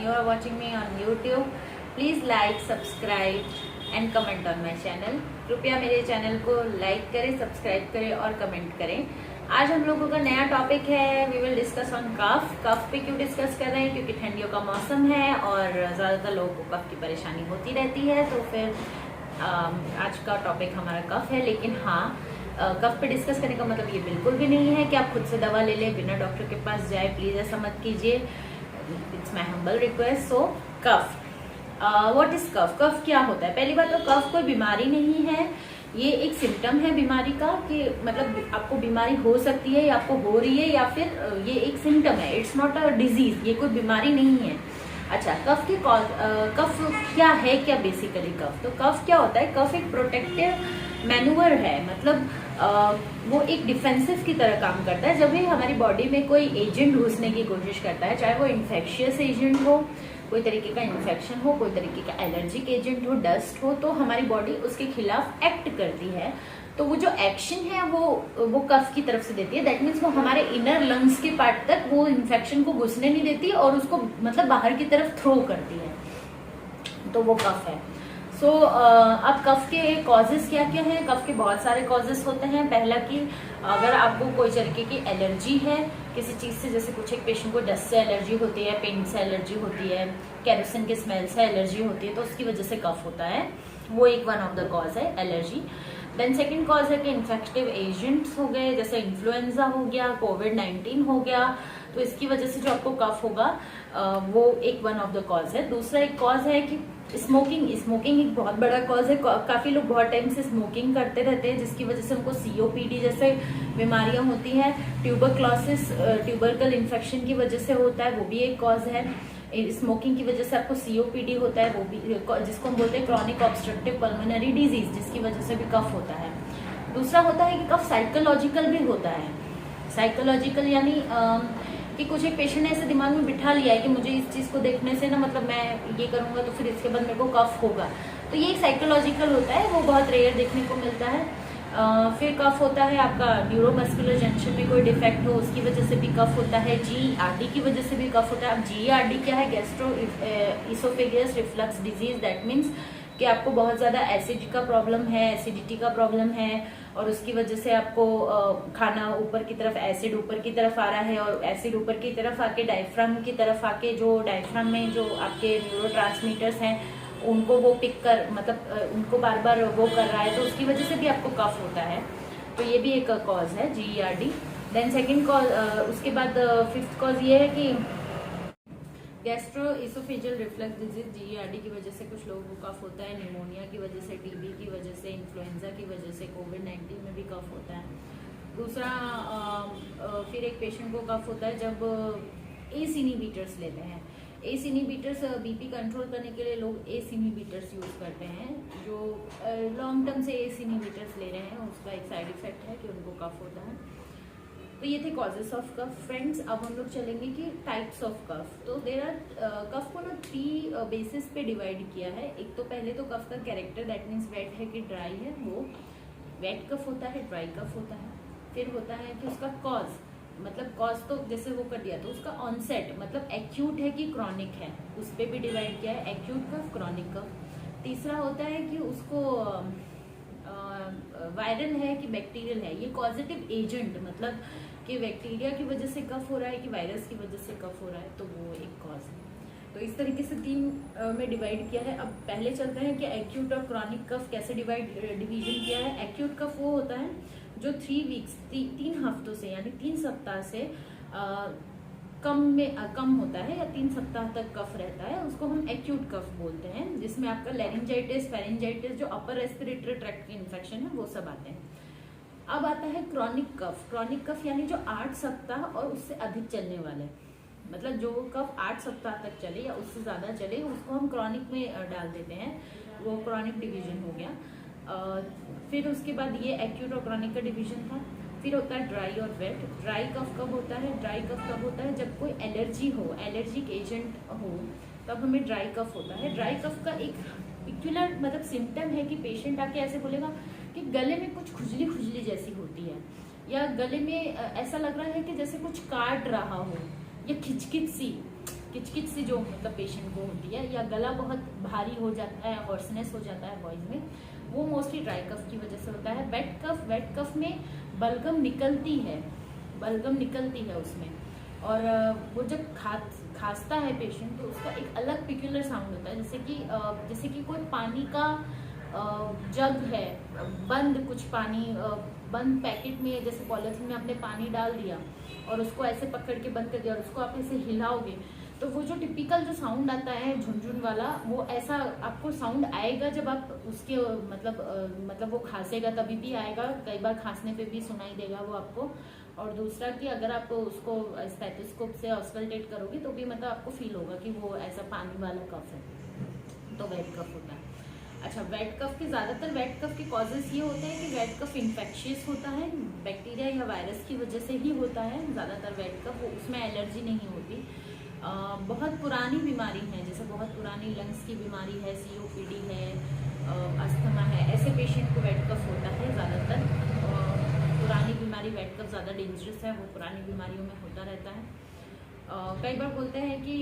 you are watching me on YouTube, please like, subscribe and comment on my channel. कृपया मेरे channel को like करें, subscribe करें और कमेंट करें। आज हम लोगों का नया टॉपिक है, वी विल डिस्कस ऑन कफ। कफ पे क्यों डिस्कस कर रहे हैं? क्योंकि ठंडियों का मौसम है और ज़्यादातर लोगों को कफ की परेशानी होती रहती है, तो फिर आज का टॉपिक हमारा कफ है। लेकिन हाँ, कफ पे डिस्कस करने का मतलब ये बिल्कुल भी नहीं है कि आप खुद से दवा ले लें, बिना डॉक्टर के पास जाए। प्लीज ऐसा मत कीजिए, it's my humble request. So cough, what is cough? Cough क्या होता है? पहली बात तो कफ कोई बीमारी नहीं है, ये एक सिम्टम है बीमारी का, कि मतलब आपको बीमारी हो सकती है या आपको हो रही है, या फिर ये एक सिम्टम है। इट्स नॉट अ डिजीज, ये कोई बीमारी नहीं है। अच्छा, कफ की कफ क्या है? क्या बेसिकली कफ, तो कफ क्या होता है? कफ एक प्रोटेक्टिव मैन्यूवर है, मतलब वो एक डिफेंसिव की तरह काम करता है। जब भी हमारी बॉडी में कोई एजेंट घुसने की कोशिश करता है, चाहे वो इन्फेक्शियस एजेंट हो, कोई तरीके का इन्फेक्शन हो, कोई तरीके का एलर्जिक एजेंट हो, डस्ट हो, तो हमारी बॉडी उसके खिलाफ एक्ट करती है। तो वो जो एक्शन है वो कफ की तरफ से देती है। दैट मीन्स वो हमारे इनर लंग्स के पार्ट तक वो इन्फेक्शन को घुसने नहीं देती और उसको मतलब बाहर की तरफ थ्रो करती है, तो वो कफ है। सो अब कफ के कॉजेस क्या क्या हैं? कफ के बहुत सारे कॉजेस होते हैं। पहला कि अगर आपको कोई तरीके की एलर्जी है किसी चीज से, जैसे कुछ एक पेशेंट को डस्ट से एलर्जी होती है, पेंट से एलर्जी होती है, केरोसिन के स्मेल से एलर्जी होती है, तो उसकी वजह से कफ होता है। वो एक वन ऑफ द कॉज है, एलर्जी। देन सेकेंड कॉज है कि इन्फेक्टिव एजेंट्स हो गए, जैसे इन्फ्लुएंजा हो गया, कोविड-19 हो गया, तो इसकी वजह से जो आपको कफ होगा वो एक वन ऑफ द कॉज है। दूसरा एक कॉज है कि स्मोकिंग एक बहुत बड़ा कॉज है। काफी लोग बहुत टाइम से स्मोकिंग करते रहते हैं, जिसकी वजह से उनको सीओपीडी जैसे बीमारियां होती हैं। ट्यूबरक्लोसिस, ट्यूबरकल इन्फेक्शन की वजह से होता है, वो भी एक कॉज है। स्मोकिंग की वजह से आपको सीओपीडी होता है, वो भी जिसको हम बोलते हैं क्रॉनिक ऑब्स्ट्रक्टिव पल्मोनरी डिजीज, जिसकी वजह से भी कफ होता है। दूसरा होता है कि कफ साइकोलॉजिकल भी होता है। साइकोलॉजिकल यानी कि कुछ एक पेशेंट ने ऐसे दिमाग में बिठा लिया है कि मुझे इस चीज को देखने से ना, मतलब मैं ये करूंगा तो फिर इसके बाद मेरे को कफ होगा, तो ये एक साइकोलॉजिकल होता है, वो बहुत रेयर देखने को मिलता है। फिर कफ होता है आपका न्यूरोमस्कुलर जंक्शन में कोई डिफेक्ट हो, उसकी वजह से भी कफ होता है। जीईआरडी की वजह से भी कफ होता है। अब जीईआरडी क्या है? Gastro oesophageal reflux disease. That means कि आपको बहुत ज्यादा एसिड का प्रॉब्लम है, एसिडिटी का प्रॉब्लम है, और उसकी वजह से आपको खाना ऊपर की तरफ, एसिड ऊपर की तरफ आ रहा है, और एसिड ऊपर की तरफ आके डायफ्राम की तरफ आके, जो डायफ्राम में जो आपके न्यूरोट्रांसमीटर्स हैं उनको वो पिक कर, मतलब उनको बार बार वो कर रहा है, तो उसकी वजह से भी आपको कफ होता है। तो ये भी एक कॉज है, जीईआरडी। देन सेकेंड कॉज, उसके बाद फिफ्थ कॉज ये है कि gastro oesophageal reflux disease. GERD की वजह से कुछ लोगों को कफ होता है, निमोनिया की वजह से, टीबी की वजह से, इन्फ्लुएंजा की वजह से, कोविड-19 में भी कफ होता है। दूसरा फिर एक पेशेंट को कफ होता है जब एस इनहिबिटर्स लेते हैं। एस इनहिबिटर्स बीपी कंट्रोल करने के लिए लोग एस इनहिबिटर्स यूज करते हैं। जो लॉन्ग टर्म से एस इनहिबिटर्स ले रहे हैं, उसका एक साइड इफेक्ट है कि उनको कफ होता है। तो ये थे कॉजेस ऑफ कफ। फ्रेंड्स, अब हम लोग चलेंगे कि टाइप्स ऑफ कफ। तो देर आर कफ को ना 3 बेसिस पे डिवाइड किया है। एक तो पहले तो कफ का कैरेक्टर, दैट मीन्स वेट है कि ड्राई है, वो वेट कफ होता है, ड्राई कफ होता है। फिर होता है कि उसका कॉज, मतलब कॉज तो जैसे वो कर दिया, तो उसका ऑनसेट मतलब एक्यूट है कि क्रॉनिक है, उस पर भी डिवाइड किया है, एक्यूट कफ, क्रॉनिक कफ। तीसरा होता है कि उसको वायरल है कि बैक्टीरियल है, ये पॉजिटिव एजेंट, मतलब कि बैक्टीरिया की वजह से कफ हो रहा है कि वायरस की वजह से कफ हो रहा है, तो वो एक कॉज है। तो इस तरीके से 3 में डिवाइड किया है। अब पहले चलते हैं कि एक्यूट और क्रॉनिक कफ कैसे डिवीजन किया है। एक्यूट कफ वो होता है जो 3 वीक्स, 3 हफ्तों से, यानी 3 सप्ताह से कम होता है, या 3 सप्ताह तक कफ रहता है, उसको हम एक्यूट कफ बोलते हैं, जिसमें आपका लेरिंजाइटिस, फेरिंजाइटिस, जो अपर रेस्पिरेटरी ट्रैक्ट के इन्फेक्शन है, वो सब आते हैं। अब आता है क्रॉनिक कफ। क्रॉनिक कफ यानी जो 8 सप्ताह और उससे अधिक चलने वाले, मतलब जो कफ 8 सप्ताह तक चले या उससे ज्यादा चले, उसको हम क्रॉनिक में डाल देते हैं, वो क्रॉनिक डिवीजन हो गया। फिर उसके बाद ये एक्यूट और क्रॉनिक का डिवीजन था। फिर होता है ड्राई और वेट। ड्राई कफ कब होता है? ड्राई कफ कब होता है? जब कोई एलर्जी हो, एलर्जिक एजेंट हो, तब हमें ड्राई कफ होता है। ड्राई कफ का एक पिक्युलर मतलब सिम्टम है कि पेशेंट आके ऐसे बोलेगा कि गले में कुछ खुजली खुजली जैसी होती है, या गले में ऐसा लग रहा है कि जैसे कुछ काट रहा हो, या खिचखिच सी, किचकिच से जो मतलब पेशेंट को होती है, या गला बहुत भारी हो जाता है, हॉर्सनेस हो जाता है वॉइस में, वो मोस्टली ड्राई कफ की वजह से होता है। वेट कफ में बलगम निकलती है उसमें, और वो जब खांसता है पेशेंट तो उसका एक अलग पिक्यूलर साउंड होता है, जैसे कि कोई पानी का जग है बंद, कुछ पानी बंद पैकेट में, जैसे पॉलिथीन में आपने पानी डाल दिया और उसको ऐसे पकड़ के बंद कर दिया और उसको आप ऐसे हिलाओगे, तो वो जो टिपिकल जो साउंड आता है झुनझुन वाला, वो ऐसा आपको साउंड आएगा जब आप उसके मतलब वो खांसेगा तभी भी आएगा, कई बार खांसने पे भी सुनाई देगा वो आपको। और दूसरा कि अगर आप उसको स्टेथोस्कोप से ऑस्कल्टेट करोगे तो भी मतलब आपको फील होगा कि वो ऐसा पानी वाला कफ है, तो वेट कफ होता है। अच्छा, वेट कफ के ज़्यादातर वेट कफ के कॉजेस ये होते हैं कि वेट कफ इन्फेक्शियस होता है, बैक्टीरिया या वायरस की वजह से ही होता है ज़्यादातर वेट कफ, उसमें एलर्जी नहीं होती। बहुत पुरानी बीमारी है, जैसे बहुत पुरानी लंग्स की बीमारी है, COPD है, अस्थमा है, ऐसे पेशेंट को वेट कफ होता है ज़्यादातर। पुरानी बीमारी वेट कफ ज़्यादा डेंजरस है, वो पुरानी बीमारियों में होता रहता है। कई बार बोलते हैं कि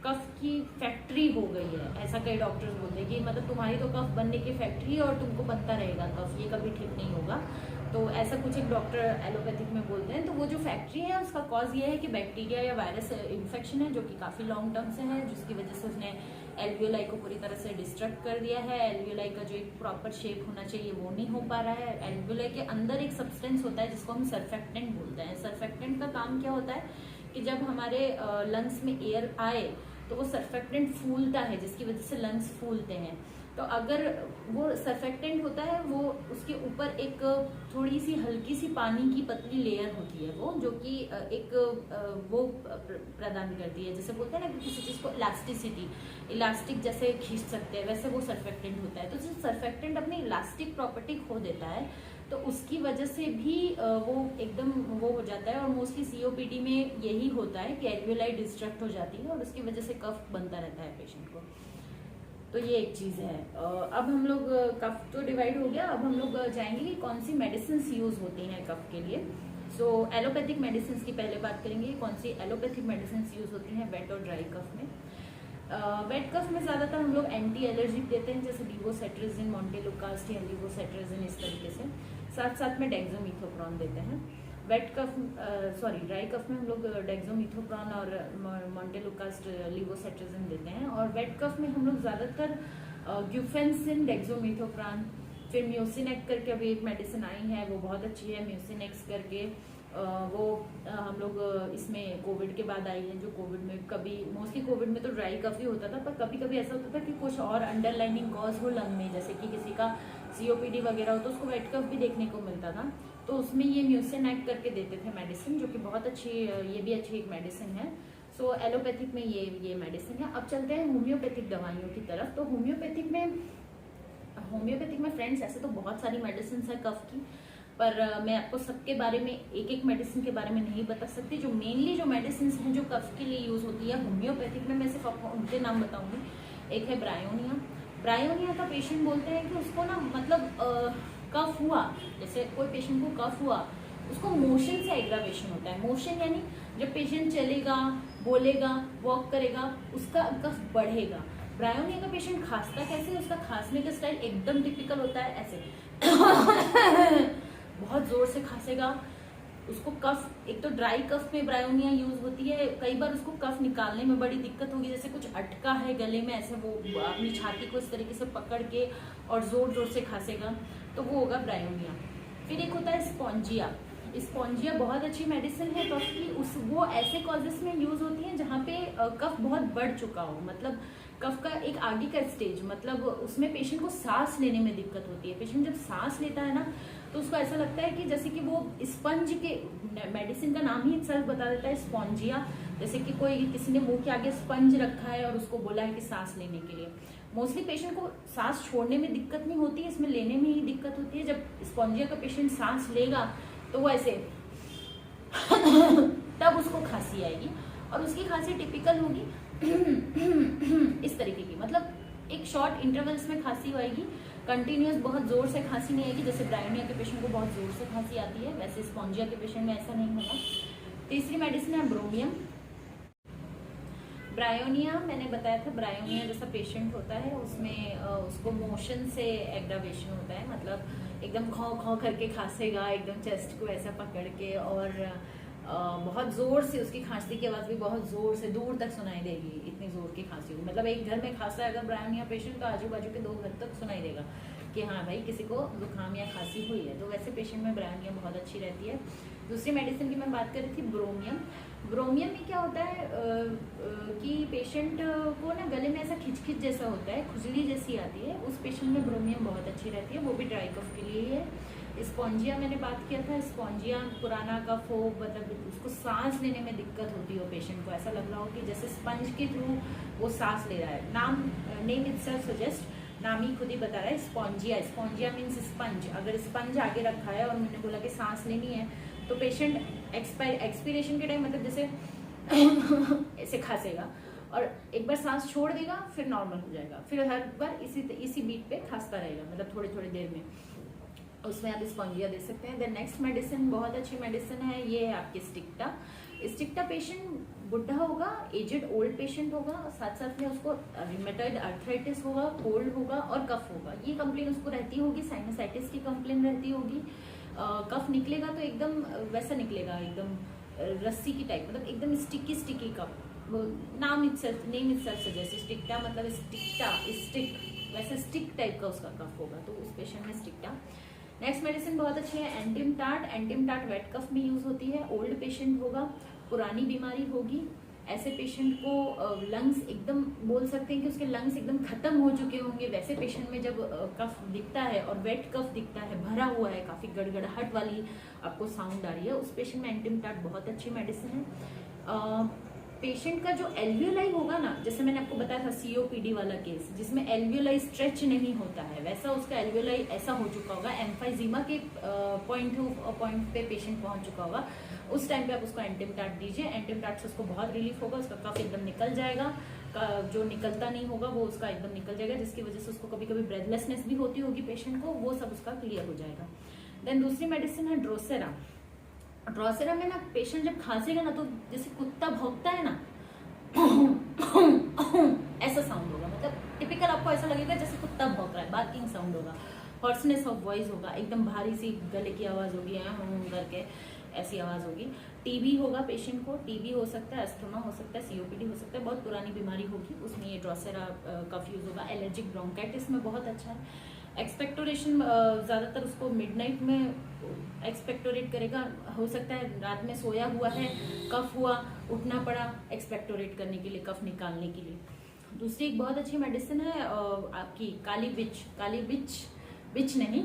कफ की फैक्ट्री हो गई है, ऐसा कई डॉक्टर्स बोलते हैं कि मतलब तुम्हारी तो कफ बनने की फैक्ट्री है और तुमको बनता रहेगा कफ, ये कभी ठीक नहीं होगा। तो ऐसा कुछ एक डॉक्टर एलोपैथिक में बोलते हैं। तो वो जो फैक्ट्री है उसका कॉज ये है कि बैक्टीरिया या वायरस इन्फेक्शन है, जो कि काफ़ी लॉन्ग टर्म से है, जिसकी वजह से उसने एल्वियोलाई को पूरी तरह से डिस्ट्रक्ट कर दिया है। एल्वियोलाई का जो एक प्रॉपर शेप होना चाहिए वो नहीं हो पा रहा है। एल्वियोलाई के अंदर एक सब्सटेंस होता है जिसको हम सर्फेक्टेंट बोलते हैं। सर्फेक्टेंट का काम क्या होता है कि जब हमारे लंग्स में एयर आए तो वो सर्फेक्टेंट फूलता है, जिसकी वजह से लंग्स फूलते हैं। तो अगर वो सर्फेक्टेंट होता है, वो उसके ऊपर एक थोड़ी सी हल्की सी पानी की पतली लेयर होती है, वो जो कि एक वो प्रदान करती है, जैसे बोलते हैं ना कि किसी चीज़ को इलास्टिसिटी, इलास्टिक जैसे खींच सकते हैं, वैसे वो सर्फेक्टेंट होता है। तो जब सर्फेक्टेंट अपनी इलास्टिक प्रॉपर्टी खो देता है तो उसकी वजह से भी वो एकदम वो हो जाता है। और मोस्टली COPD में यही होता है कि एल्वियोलाई डिस्ट्रक्ट हो जाती है और उसकी वजह से कफ बनता रहता है पेशेंट को। तो ये एक चीज़ है। अब हम लोग कफ तो डिवाइड हो गया, अब हम लोग जाएंगे कि कौन सी मेडिसिन यूज होती हैं कफ के लिए। सो एलोपैथिक मेडिसिन की पहले बात करेंगे, कौन सी एलोपैथिक मेडिसिन यूज होती हैं वेट और ड्राई कफ में। वेट कफ में ज़्यादातर हम लोग एंटी एलर्जिक देते हैं, जैसे लीवोसेट्रिजिन, मोंटेलुकास्ट या लीवोसेट्रिजिन, इस तरीके से। साथ साथ में डेक्सोमीथोप्रोन देते हैं। ड्राई कफ में हम लोग डेक्सोमीथोप्रोन और मोंटेलुकास्ट, लीवोसेट्रिजिन देते हैं। और वेट कफ में हम लोग ज़्यादातर ग्यूफेंसिन, डेक्सोमीथोप्रोन, फिर म्यूसिनेक्स करके अभी एक मेडिसिन आई है, वो बहुत अच्छी है म्यूसिनेक्स करके। वो हम लोग इसमें कोविड के बाद आई है, जो कोविड में कभी मोस्टली कोविड में तो ड्राई कफ ही होता था, पर कभी कभी ऐसा होता था कि कुछ और अंडरलाइनिंग कॉज हो लंग में, जैसे कि किसी का COPD वगैरह हो तो उसको वेट कफ भी देखने को मिलता था। तो उसमें ये म्यूसिनेक्स करके देते थे मेडिसिन, जो कि बहुत अच्छी, ये भी अच्छी एक मेडिसिन है। सो एलोपैथिक में ये मेडिसिन है। अब चलते हैं होम्योपैथिक दवाइयों की तरफ। तो होम्योपैथिक में फ्रेंड्स ऐसे तो बहुत सारी मेडिसिन है कफ की, पर मैं आपको सबके बारे में एक एक मेडिसिन के बारे में नहीं बता सकती। जो मेनली जो मेडिसिन हैं जो कफ के लिए यूज होती है होम्योपैथिक में, मैं सिर्फ आपको उनके नाम बताऊंगी। एक है ब्रायोनिया का पेशेंट बोलते हैं कि उसको ना मतलब कफ हुआ, जैसे कोई पेशेंट को कफ हुआ, उसको मोशन से एग्रावेशन होता है। मोशन यानी जब पेशेंट चलेगा, बोलेगा, वॉक करेगा, उसका कफ बढ़ेगा। ब्रायोनिया का पेशेंट खांसता कैसे, उसका खांसने का स्टाइल एकदम टिपिकल होता है, ऐसे बहुत जोर से खांसेगा। उसको कफ, एक तो ड्राई कफ में ब्रायोनिया यूज होती है, कई बार उसको कफ निकालने में बड़ी दिक्कत होगी, जैसे कुछ अटका है गले में, ऐसे वो अपनी छाती को इस तरीके से पकड़ के और जोर जोर से खांसेगा, तो वो होगा ब्रायोनिया। फिर एक होता है स्पॉन्जिया बहुत अच्छी मेडिसिन है कफ की। वो ऐसे कॉजेस में यूज होती है जहाँ पे कफ बहुत बढ़ चुका हो, मतलब कफ का एक आगे का स्टेज, मतलब उसमें पेशेंट को सांस लेने में दिक्कत होती है। पेशेंट जब सांस लेता है ना तो उसको ऐसा लगता है कि जैसे कि वो स्पंज के, मेडिसिन का नाम ही सेल्फ बता देता है स्पॉन्जिया, जैसे कि किसी ने मुंह के आगे स्पंज रखा है और उसको बोला है कि सांस लेने के लिए। मोस्टली पेशेंट को सांस छोड़ने में दिक्कत नहीं होती है, इसमें लेने में ही दिक्कत होती है। जब स्पॉन्जिया का पेशेंट सांस लेगा तो वो ऐसे तब उसको खांसी आएगी, और उसकी खांसी टिपिकल होगी इस तरीके की, मतलब एक शॉर्ट इंटरवल्स में खांसी आएगी, कंटिन्यूस बहुत जोर से खांसी नहीं आएगी। जैसे ब्रायोनिया के पेशेंट को बहुत जोर से खांसी आती है, वैसे स्पॉन्जिया के पेशेंट में ऐसा नहीं होगा। तीसरी मेडिसिन है ब्रोमियम। ब्रायोनिया मैंने बताया था, ब्रायोनिया जैसा पेशेंट होता है उसमें उसको मोशन से एग्रावेशन होता है, मतलब एकदम खौ खौ करके खांसेगा, एकदम चेस्ट को ऐसा पकड़ के, और बहुत जोर से उसकी खांसी की आवाज भी बहुत जोर से दूर तक सुनाई देगी, इतनी जोर की खांसी होगी, मतलब एक घर में खांसा है अगर ब्रायोनिया पेशेंट तो आजू बाजू के 2 घर तक सुनाई देगा कि हाँ भाई किसी को जुकाम या खांसी हुई है। तो वैसे पेशेंट में ब्रायोनिया बहुत अच्छी रहती है। दूसरी मेडिसिन की मैं बात कर रही थी ब्रोमियम। ब्रोमियम में क्या होता है कि पेशेंट को ना गले में ऐसा खिंच जैसा होता है, खुजली जैसी आती है, उस पेशेंट में ब्रोमियम बहुत अच्छी रहती है, वो भी ड्राई कफ के लिए ही है। स्पॉन्जिया मैंने बात किया था, स्पॉन्जिया पुराना कफ हो, मतलब उसको सांस लेने में दिक्कत होती हो, पेशेंट को ऐसा लग रहा हो कि जैसे स्पंज के थ्रू वो सांस ले रहा है। नेम इटसेल्फ सजेस्ट, नाम ही खुद ही बता रहा है स्पॉन्जिया। Spongia means sponge. अगर स्पंज आगे रखा है और मैंने बोला कि सांस लेनी है तो पेशेंट एक्सपिरेशन के टाइम मतलब जैसे ऐसे खांसेगा और एक बार सांस छोड़ देगा फिर नॉर्मल हो जाएगा, फिर हर बार इसी बीट पे खांसता रहेगा, मतलब थोड़ी थोड़ी देर में, उसमें आप स्पॉन्जिया दे सकते हैं। देन नेक्स्ट मेडिसिन बहुत अच्छी मेडिसिन है, ये है आपकी स्टिक्टा। स्टिक्टा पेशेंट बुढ़ा होगा, एजेड ओल्ड पेशेंट होगा, साथ साथ में उसको रिमेटॉइड आर्थराइटिस होगा, कोल्ड होगा और कफ होगा, ये कंप्लेन उसको रहती होगी, साइनसाइटिस की कंप्लेन रहती होगी। कफ निकलेगा तो एकदम वैसा निकलेगा, एकदम रस्सी की टाइप, मतलब एकदम स्टिकी कफ। नेम इटसेल्फ सजेस्ट, स्टिक्टा मतलब स्टिक, वैसे स्टिक टाइप का उसका कफ होगा, तो उस पेशेंट में स्टिक्टा। नेक्स्ट मेडिसिन बहुत अच्छी है एंटिमटाट। एंटिमटाट वेट कफ में यूज होती है, ओल्ड पेशेंट होगा, पुरानी बीमारी होगी, ऐसे पेशेंट को लंग्स एकदम बोल सकते हैं कि उसके लंग्स एकदम खत्म हो चुके होंगे, वैसे पेशेंट में जब कफ दिखता है और वेट कफ दिखता है, भरा हुआ है, काफी गड़गड़ाहट वाली आपको साउंड आ रही है, उस पेशेंट में एंटिमटाट बहुत अच्छी मेडिसिन है। पेशेंट का जो एल्वियोलाई होगा ना, जैसे मैंने आपको बताया था सीओपीडी वाला केस जिसमें एल्वियोलाई स्ट्रेच नहीं होता है, वैसा उसका एल्वियोलाई ऐसा हो चुका होगा, एम्फाइजीमा के पॉइंट पे पेशेंट पहुंच चुका होगा, उस टाइम पे आप उसको एंटिमटाट दीजिए। एंटिमटाट से उसको बहुत रिलीफ होगा, उसका कफ एकदम निकल जाएगा, जो निकलता नहीं होगा वो उसका एकदम निकल जाएगा, जिसकी वजह से उसको कभी कभी ब्रेथलेसनेस भी होती होगी पेशेंट को, वो सब उसका क्लियर हो जाएगा। देन दूसरी मेडिसिन है ड्रोसेरा। ड्रोसेरा में ना पेशेंट जब खांसेगा ना तो जैसे कुत्ता भौंकता है ना ऐसा साउंड होगा, मतलब टिपिकल आपको ऐसा लगेगा जैसे कुत्ता भौंक रहा है, बार्किंग साउंड होगा, हॉर्सनेस ऑफ वॉइस होगा, एकदम भारी सी गले की आवाज होगी, करके ऐसी आवाज होगी। टीबी होगा पेशेंट को, टीबी हो सकता है, अस्थमा हो सकता है, सीओपीडी हो सकता है, बहुत पुरानी बीमारी होगी, उसमें ये ड्रोसेरा कफ यूज होगा। एलर्जिक ब्रोंकाइटिस में बहुत अच्छा है। एक्सपेक्टोरेशन ज़्यादातर उसको मिडनाइट में एक्सपेक्टोरेट करेगा, हो सकता है रात में सोया हुआ है, कफ हुआ, उठना पड़ा एक्सपेक्टोरेट करने के लिए, कफ निकालने के लिए। दूसरी एक बहुत अच्छी मेडिसिन है आपकी काली बिच नहीं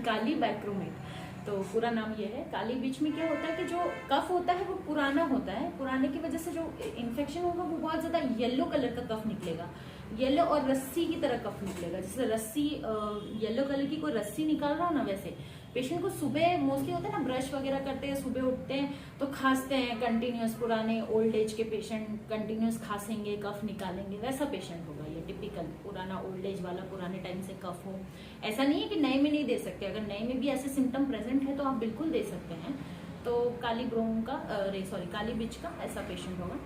काली बाइक्रोमेट, तो पूरा नाम ये है। काली बिच में क्या होता है कि जो कफ होता है वो पुराना होता है, पुराने की वजह से जो इन्फेक्शन होगा वो बहुत ज्यादा येलो कलर का कफ निकलेगा, येलो और रस्सी की तरह कफ निकलेगा, जैसे रस्सी येलो कलर की कोई रस्सी निकाल रहा हो ना, वैसे पेशेंट को सुबह मोस्टली होता है ना, ब्रश वगैरह करते हैं, सुबह उठते हैं तो खांसते हैं कंटिन्यूस, पुराने ओल्ड एज के पेशेंट कंटिन्यूस खांसेंगे, कफ निकालेंगे, वैसा पेशेंट होगा ये टिपिकल पुराना ओल्ड एज वाला, पुराने टाइम से कफ हो। ऐसा नहीं है कि नए में नहीं दे सकते, अगर नए में भी ऐसे सिम्टम प्रेजेंट है तो आप बिल्कुल दे सकते हैं। तो काली बिच का ऐसा पेशेंट होगा।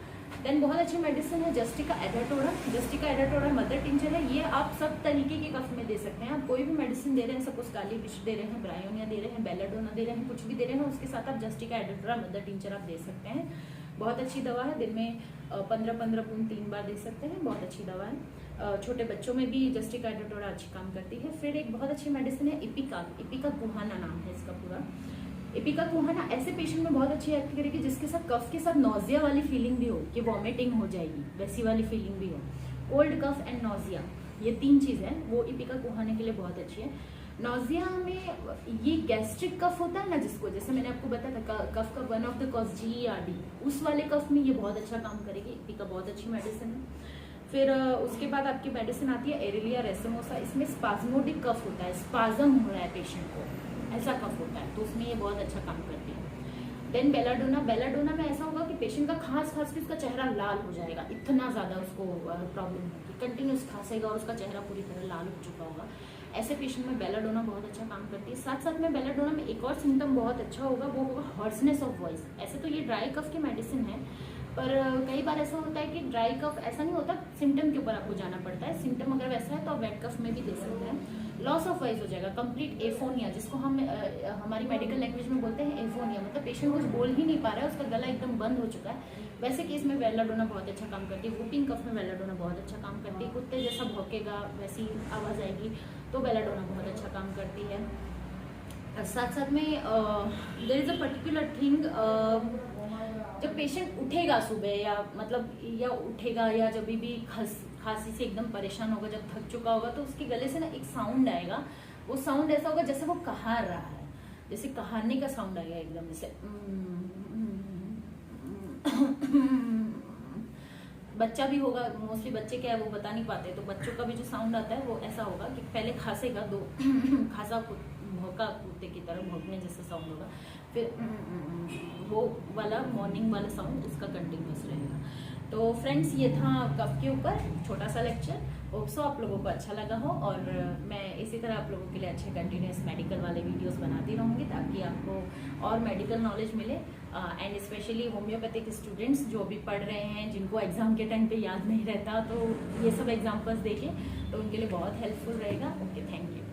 देन बहुत अच्छी मेडिसिन है जस्टिका एडाटोरा। जस्टिका एडाटोरा मदर टिंचर है, ये आप सब तरीके के कफ में दे सकते हैं, आप कोई भी मेडिसिन दे रहे हैं, सपोज काली बिच दे रहे हैं, ब्रायोनिया दे रहे हैं, बेलाडोना दे रहे हैं, कुछ भी दे रहे हैं, उसके साथ आप जस्टिका एडाटोरा मदर टिंचर आप दे सकते हैं। बहुत अच्छी दवा है, दिन में 15-15 बूंद 3 बार दे सकते हैं, बहुत अच्छी दवा है। छोटे बच्चों में भी जस्टिका एडाटोरा अच्छी काम करती है। फिर एक बहुत अच्छी मेडिसिन है इपिका कुहाना नाम है इसका पूरा। इपिका कुहाना ऐसे पेशेंट में बहुत अच्छी एक्ट करेगी जिसके साथ कफ के साथ नोजिया वाली फीलिंग भी हो, कि वॉमिटिंग हो जाएगी, वैसी वाली फीलिंग भी हो, कोल्ड कफ एंड नोजिया, ये 3 चीज है, वो इपिका कुहाने के लिए बहुत अच्छी है। नोजिया में ये गैस्ट्रिक कफ होता है ना, जिसको जैसे मैंने आपको बताया था कफ का one of the cause GERD, उस वाले कफ में ये बहुत अच्छा काम करेगी, इपिका बहुत अच्छी मेडिसिन है। फिर उसके बाद आपकी मेडिसिन आती है एरिलिया रेसमोसा, इसमें स्पाज्मोडिक कफ होता है, स्पाज्म हो रहा है पेशेंट को, ऐसा कफ होता है, तो उसमें ये बहुत अच्छा काम करती है। देन बेलाडोना में ऐसा होगा कि पेशेंट का खांस के उसका चेहरा लाल हो जाएगा, इतना ज्यादा उसको प्रॉब्लम होगी, कंटिन्यूस खांसेगा और उसका चेहरा पूरी तरह लाल हो चुका होगा, ऐसे पेशेंट में बेलाडोना बहुत अच्छा काम करती है। साथ साथ में बेलाडोना में एक और सिम्टम बहुत अच्छा होगा, वो होगा हॉर्सनेस ऑफ वॉइस। ऐसे तो ये ड्राई कफ की मेडिसिन है, पर कई बार ऐसा होता है कि ड्राई कफ ऐसा नहीं होता, सिम्टम के ऊपर आपको जाना पड़ता है। सिम्टम अगर वैसा है तो आप वेट कफ में भी दे सकते हैं। लॉस ऑफ वॉइस हो जाएगा, कंप्लीट एफोनिया, जिसको हम हमारी मेडिकल लैंग्वेज में बोलते हैं एफोनिया, मतलब पेशेंट कुछ बोल ही नहीं पा रहा है, उसका गला एकदम बंद हो चुका है। वैसे केस में बेलाडोना बहुत अच्छा काम करती है। वुपिंग कफ में बेलाडोना बहुत अच्छा काम करती है। कुत्ते जैसा भौंकेगा वैसी आवाज़ आएगी तो बेलाडोना बहुत अच्छा काम करती है। साथ साथ में there is a particular thing, जब पेशेंट उठेगा सुबह या मतलब या उठेगा या जब भी खांसी से एकदम परेशान होगा, जब थक चुका होगा, तो उसके गले से ना एक साउंड आएगा। वो साउंड ऐसा होगा जैसे वो कहार रहा है, जैसे कहारने का साउंड आएगा एकदम, जैसे बच्चा भी होगा, मोस्टली बच्चे क्या है वो बता नहीं पाते, तो बच्चों का भी जो साउंड आता है वो ऐसा होगा कि पहले खांसेगा, दो खांसा भौंका कुत्ते की तरह भौंकने जैसा साउंड होगा, फिर वो वाला मॉर्निंग वाला साउंड उसका कंटिन्यूस रहेगा। तो फ्रेंड्स, ये था कफ के ऊपर छोटा सा लेक्चर। होप सो आप लोगों को अच्छा लगा हो, और मैं इसी तरह आप लोगों के लिए अच्छे कंटिन्यूस मेडिकल वाले वीडियोस बनाती रहूँगी ताकि आपको और मेडिकल नॉलेज मिले। एंड स्पेशली होम्योपैथिक स्टूडेंट्स जो भी पढ़ रहे हैं, जिनको एग्जाम के टाइम पे याद नहीं रहता, तो ये सब एग्जाम्पल्स देखें तो उनके लिए बहुत हेल्पफुल रहेगा। Okay, thank you.